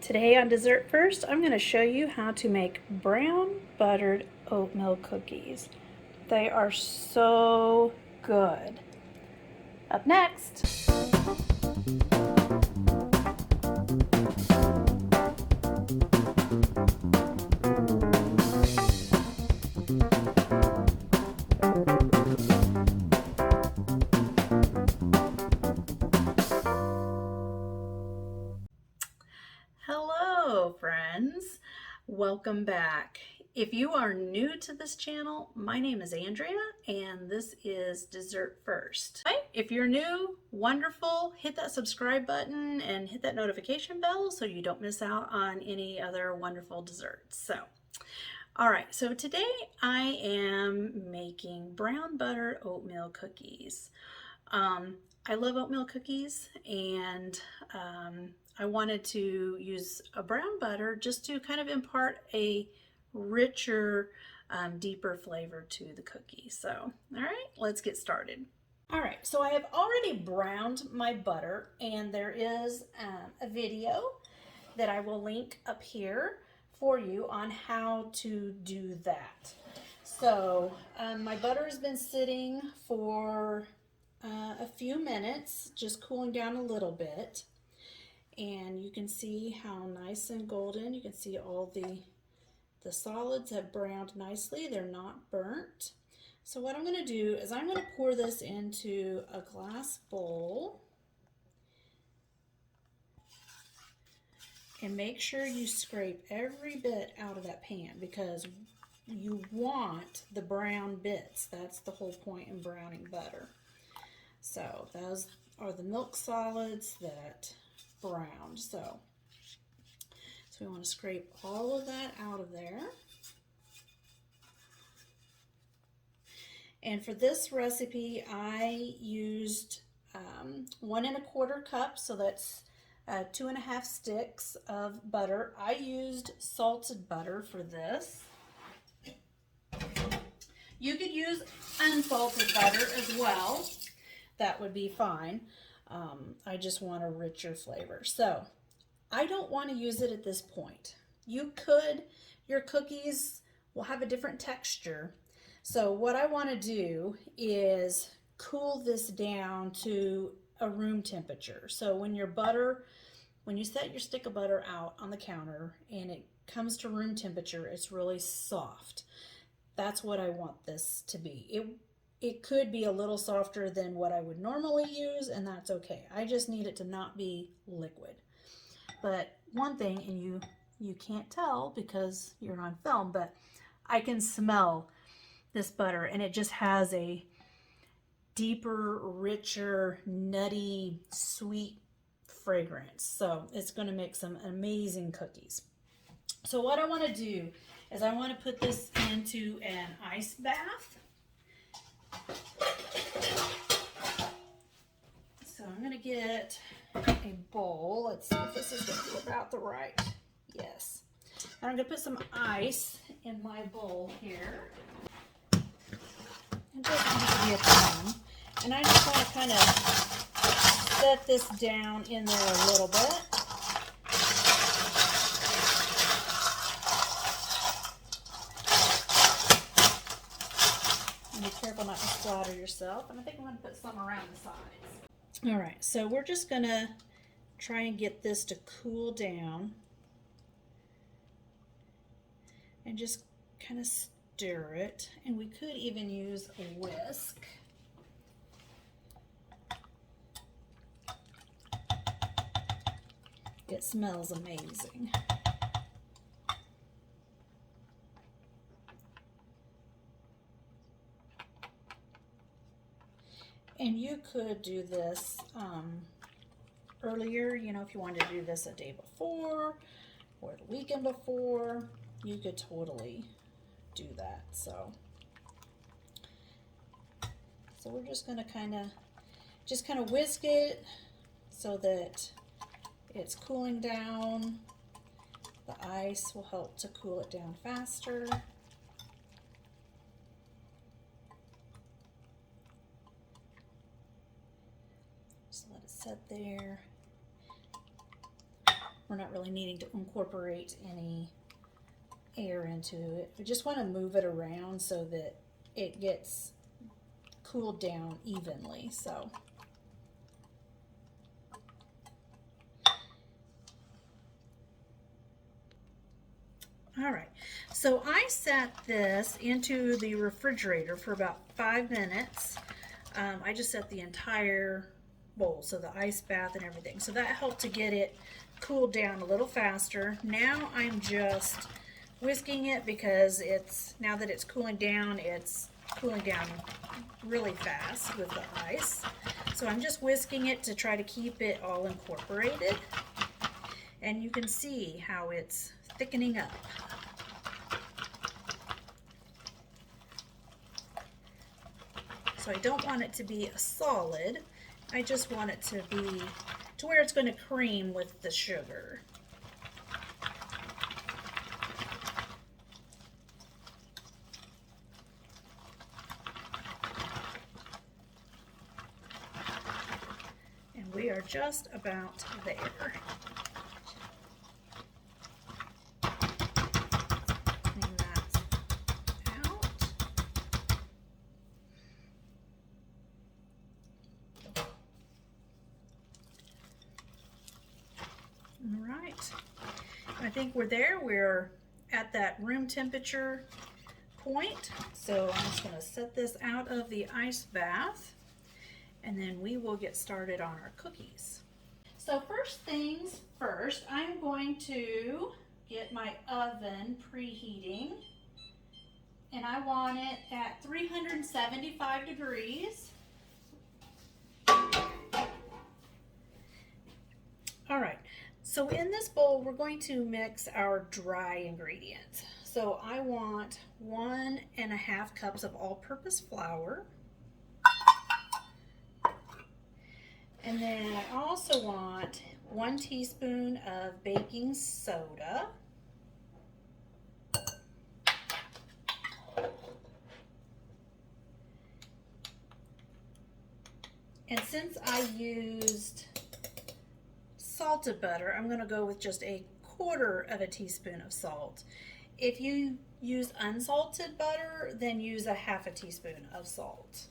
Today on Dessert First, I'm going to show you how to make brown buttered oatmeal cookies. They are so good. Up next. Hello friends, welcome back. If you are new to this channel, my name is Andrea and this is Dessert First. If you're new, wonderful, hit that subscribe button and hit that notification bell so you don't miss out on any other wonderful desserts. Alright, so today I am making brown butter oatmeal cookies. I love oatmeal cookies and I wanted to use a brown butter just to kind of impart a richer, deeper flavor to the cookie. So, all right, let's get started. All right, so I have already browned my butter and there is a video that I will link up here for you on how to do that. So my butter has been sitting for a few minutes, just cooling down a little bit. And you can see how nice and golden. You can see all the solids have browned nicely. They're not burnt. So what I'm going to do is I'm going to pour this into a glass bowl. And make sure you scrape every bit out of that pan because you want the brown bits. That's the whole point in browning butter. So those are the milk solids that browned. So we want to scrape all of that out of there. And for this recipe, I used 1 1/4 cups, so that's 2 1/2 sticks of butter. I used salted butter for this. You could use unsalted butter as well. That would be fine. I just want a richer flavor. So I don't want to use it at this point. You could, your cookies will have a different texture. So what I want to do is cool this down to a room temperature. So when you set your stick of butter out on the counter and it comes to room temperature, it's really soft. That's what I want this to be. It could be a little softer than what I would normally use, and that's okay. I just need it to not be liquid. But one thing, and you can't tell because you're on film, but I can smell this butter, and it just has a deeper, richer, nutty, sweet fragrance. So it's going to make some amazing cookies. So what I want to do is I want to put this into an ice bath. So I'm going to get a bowl. Let's see if this is going to be about the right. Yes. And I'm going to put some ice in my bowl here. It doesn't need to be a ton. And I just want to kind of set this down in there a little bit. And be careful not to splatter yourself. And I think I'm going to put some around the sides. All right, so we're just going to try and get this to cool down and just kind of stir it. And we could even use a whisk. It smells amazing. And you could do this earlier, you know, if you wanted to do this a day before or the weekend before, you could totally do that. So we're just going to kind of whisk it so that it's cooling down. The ice will help to cool it down faster. Just let it sit there. we're not really needing to incorporate any air into it. We just want to move it around so that it gets cooled down evenly. So all right, so I set this into the refrigerator for about 5 minutes. I just set the entire bowl, so the ice bath and everything. So that helped to get it cooled down a little faster. Now I'm just whisking it because now that it's cooling down really fast with the ice. So I'm just whisking it to try to keep it all incorporated. And you can see how it's thickening up. So I don't want it to be a solid. I just want it to be to where it's going to cream with the sugar. And we are just about there. Clean that out. All right, I think we're there. We're at that room temperature point. So I'm just going to set this out of the ice bath, and then we will get started on our cookies. So first things first, I'm going to get my oven preheating, and I want it at 375 degrees. All right, so in this bowl, we're going to mix our dry ingredients. So I want 1.5 cups of all-purpose flour. And then I also want 1 teaspoon of baking soda. And since I used salted butter, I'm going to go with just 1/4 teaspoon of salt. If you use unsalted butter, then use 1/2 teaspoon of salt.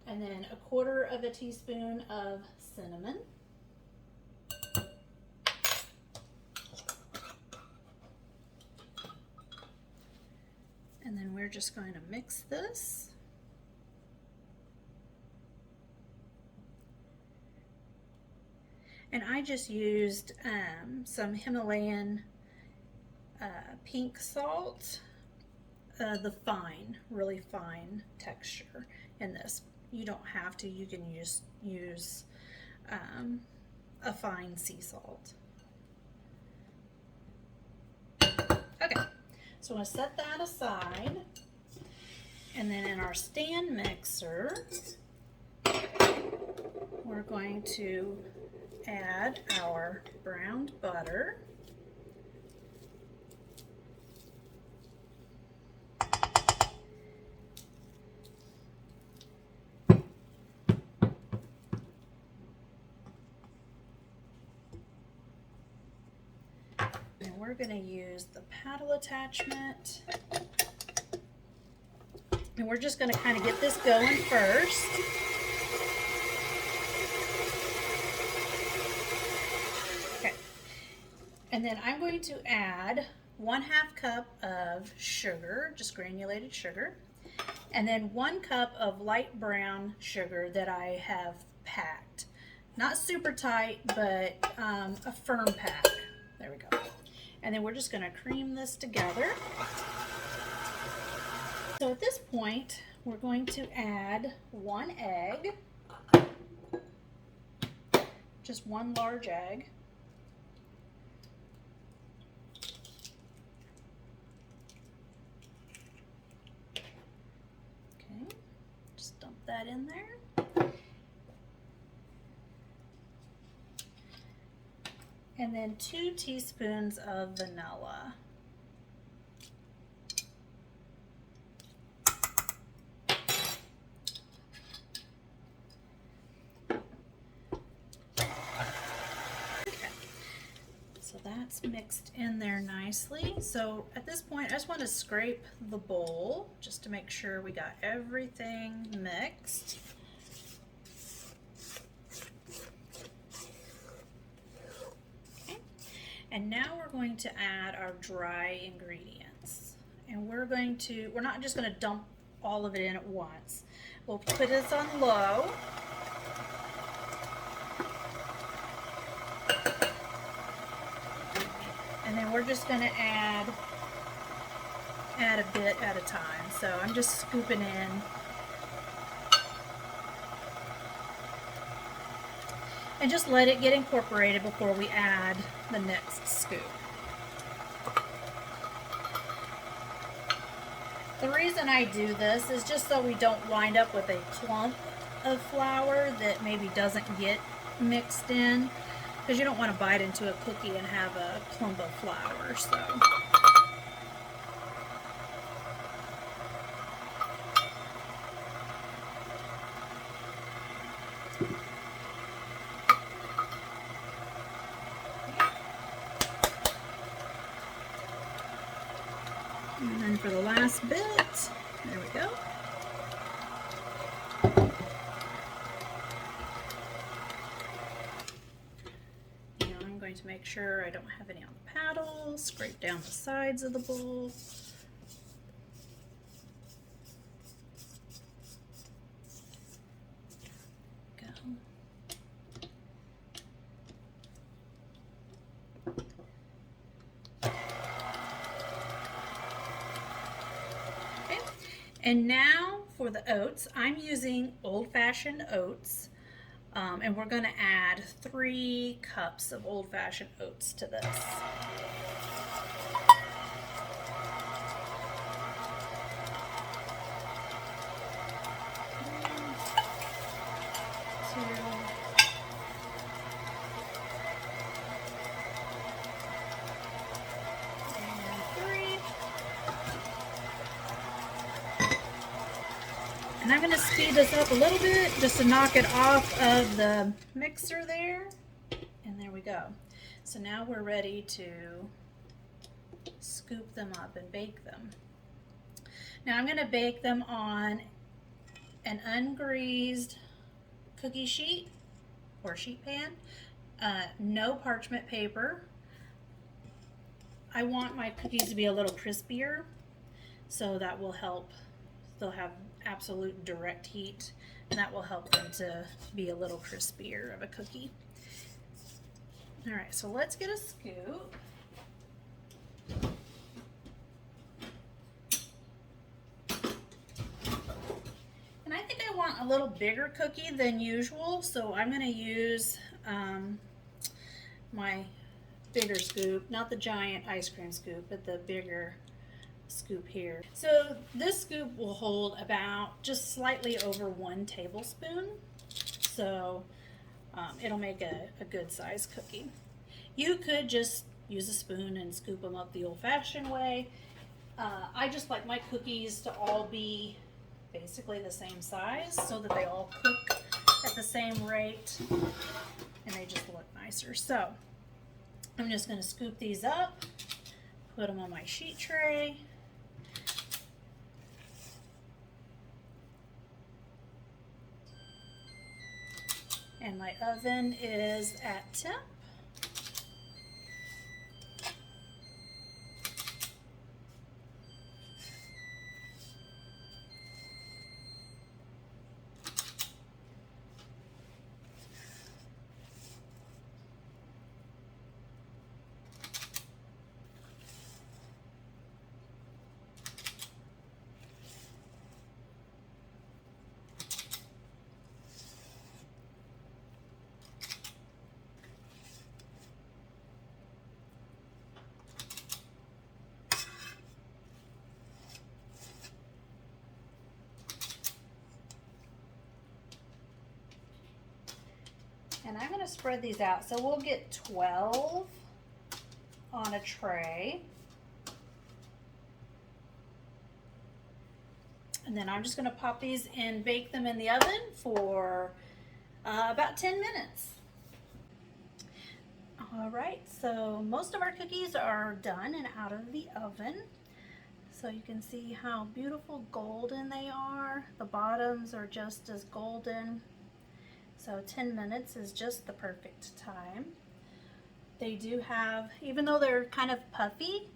And then 1/4 teaspoon of cinnamon. And then we're just going to mix this. And I just used some Himalayan pink salt, the really fine texture in this. You don't have to, you can use a fine sea salt. Okay, so I'm going to set that aside. And then in our stand mixer, we're going to add our browned butter. And we're going to use the paddle attachment. And we're just going to kind of get this going first. And then I'm going to add 1/2 cup of sugar, just granulated sugar, and then 1 cup of light brown sugar that I have packed. Not super tight, but a firm pack. There we go. And then we're just going to cream this together. So at this point, we're going to add 1 egg, just 1 large egg. That in there. And then 2 teaspoons of vanilla. That's mixed in there nicely. So at this point, I just want to scrape the bowl just to make sure we got everything mixed. Okay. And now we're going to add our dry ingredients. And we're not just going to dump all of it in at once. We'll put this on low. And then we're just going to add a bit at a time. So I'm just scooping in. And just let it get incorporated before we add the next scoop. The reason I do this is just so we don't wind up with a clump of flour that maybe doesn't get mixed in, because you don't want to bite into a cookie and have a clump of flour. So and then for the last bit, there we go. To make sure I don't have any on the paddle, scrape down the sides of the bowl. Go. Okay. And now for the oats, I'm using old-fashioned oats. And we're going to add 3 cups of old-fashioned oats to this. And I'm going to speed this up a little bit just to knock it off of the mixer there. And there we go. So now we're ready to scoop them up and bake them. Now I'm going to bake them on an ungreased cookie sheet or sheet pan. No parchment paper. I want my cookies to be a little crispier, so that will help. They'll have absolute direct heat, and that will help them to be a little crispier of a cookie. All right, so let's get a scoop. And I think I want a little bigger cookie than usual, so I'm going to use my bigger scoop, not the giant ice cream scoop, but the bigger scoop here. So this scoop will hold about just slightly over 1 tablespoon. So it'll make a good size cookie. You could just use a spoon and scoop them up the old-fashioned way. I just like my cookies to all be basically the same size so that they all cook at the same rate and they just look nicer. So I'm just going to scoop these up, put them on my sheet tray. And my oven is at temp. And I'm going to spread these out. So we'll get 12 on a tray. And then I'm just going to pop these and bake them in the oven for about 10 minutes. All right, so most of our cookies are done and out of the oven. So you can see how beautiful golden they are. The bottoms are just as golden. So 10 minutes is just the perfect time. They do have, even though they're kind of puffy,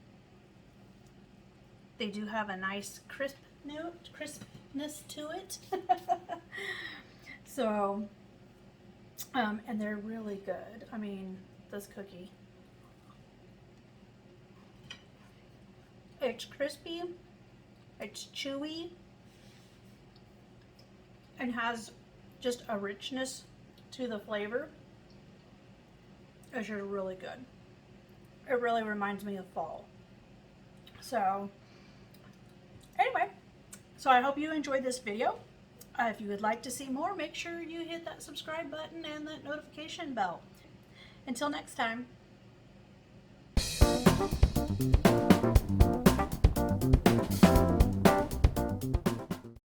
they do have a nice crispness to it. So, and they're really good. I mean, this cookie, it's crispy, it's chewy, and has just a richness to the flavor. It's just really good. It really reminds me of fall. So anyway, so I hope you enjoyed this video. If you would like to see more, make sure you hit that subscribe button and that notification bell. Until next time.